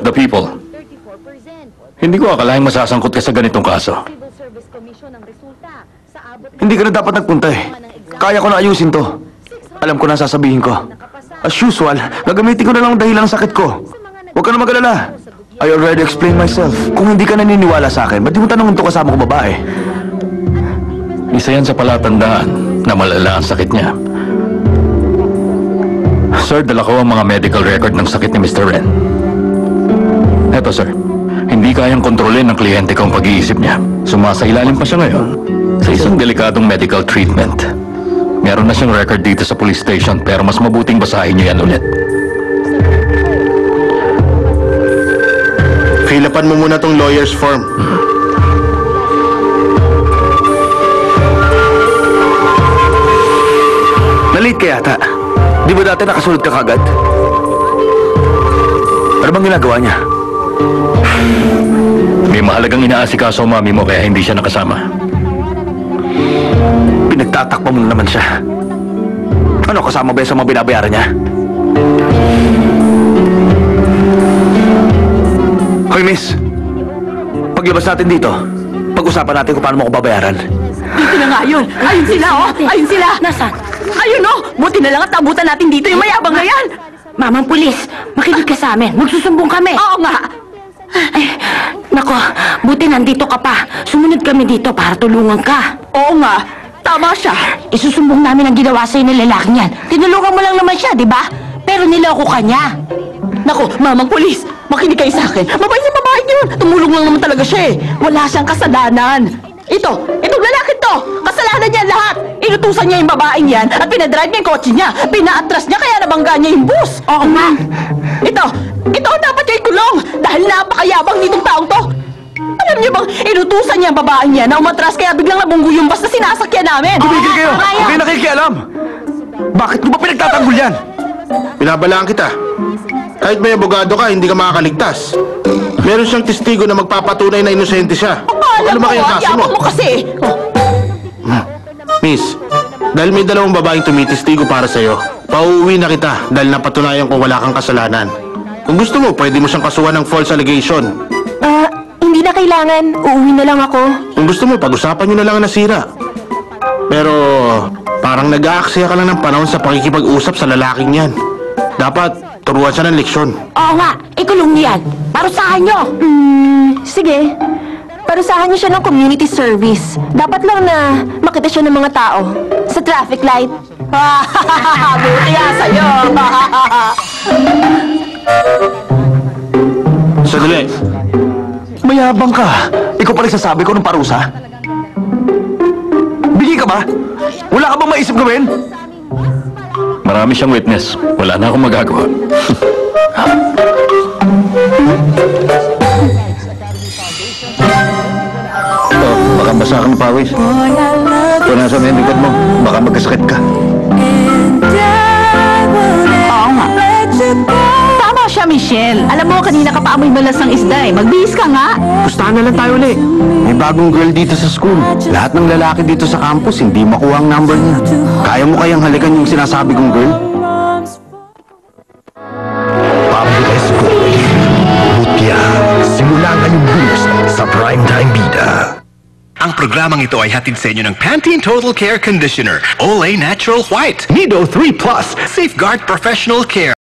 the people. Hindi ko akalaing masasangkot ka sa ganitong kaso. Hindi ka na dapat nagpunta eh. Kaya ko na ayusin to. Alam ko na sasabihin ko. As usual, gagamitin ko na lang ang dahilan ng sakit ko. Huwag ka na mag-alala. I already explained myself. Kung hindi ka naniniwala sa akin, ba't di mo tanongin to kasama ko babae? Isa yan sa palatandaan na malala ang sakit niya. Sir, dala ko ang mga medical record ng sakit ni Mr. Ren. Eto, sir. Hindi kayang kontrolin ng kliyente ko ang pag-iisip niya. Sumasailalim pa siya ngayon sa isang delikadong medical treatment. Meron na siyang record dito sa police station, pero mas mabuting basahin niyo yan ulit. Fill-upan mo muna tong lawyer's form. Nalit ka yata. Di ba dati nakasunod ka kagad? Ano bang ginagawa niya? May mahalagang inaasikaso ang mami mo kaya hindi siya nakasama. Pinagtatakpa mo na naman siya. Ano, kasama ba sa mga binabayaran niya? Hoy, miss. Paglabas natin dito, pag-usapan natin kung paano mo ko babayaran. Dito na nga yun. Ayun sila, oh. Ayun sila. Nasaan? Ayun, oh. Buti na lang at abutan natin dito yung mayabang na yan. Mamang pulis, makinig ka sa amin. Magsusumbong kami. Oo nga. Ay, nako, buti nandito ka pa. Sumunod kami dito para tulungan ka. Oo nga. Tama siya. Isusumbong namin ang ginawa sa'yo ng lalaking yan. Tinulungan mo lang naman siya, di ba? Pero niloko ka niya. Naku, mamang pulis, makinig kayo sa akin. Mabait yung babae yun. Tumulong lang naman talaga siya eh. Wala siyang kasalanan. Itong lalaki to, kasalanan niya lahat. Inutusan niya yung babaeng yan at pinadrive niya yung kotse niya. Pinaatras niya kaya nabangga niya yung bus. Oo nga. Ito ang dapat niya ikulong dahil napakayabang nitong taong to. Alam niyo bang inutusan niya ang babaeng yan na umatras kaya biglang nabunggo yung bus na sinasakyan namin. Tumigil kayo! Huwag kayo nakikialam! Bakit mo ba pinagtatanggol yan? Pinabalaan kita. Kahit may abogado ka, hindi ka makakaligtas. Meron siyang testigo na magpapatunay na inosente siya. Alam Ano ba kayang kaso mo? yabang mo kasi. Miss, dahil may dalawang babaeng tumitestigo para sa'yo, pauuwi na kita dahil napatunayan kung wala kang kasalanan. Kung gusto mo, pwede mo siyang kasuhan ng false allegation. Hindi na kailangan. Uuwi na lang ako. Kung gusto mo, pag-usapan nyo na lang ang nasira. Pero parang nag-aaksaya ka lang ng panahon sa pakikipag-usap sa lalaking yan. Dapat turuan siya ng leksyon. Oo nga, ikulong niyo yan. Parusahan niyo. Sige. Parusahan niyo siya ng community service. Dapat lang na makita siya ng mga tao. Sa traffic light. Buti nga sa'yo. Sadali. Mayabang ka. Ikaw pa nagsasabi ko ng parusa? Bigay ka ba? Wala ka bang maisip gawin? Marami siyang witness. Wala na akong magagawa. Baka basa kang pawis. Punasan mo yung likod mo. Baka magkasakit ka. Oo nga. Tama siya, Michelle. Alam mo, kanina ka pa amoy malas ng isda eh. Magbihis ka nga. Pustahan na lang tayo ulit. May bagong girl dito sa school. Lahat ng lalaki dito sa campus, hindi makuha ang number niya. Kaya mo kayang halikan yung sinasabi kong girl? Pablo Escobar, Butya, simula ngayong boost sa Primetime Bida. Ang programang ito ay hatid sa inyo ng Pantene Total Care Conditioner, Olay Natural White, Nido 3 Plus, Safeguard Professional Care.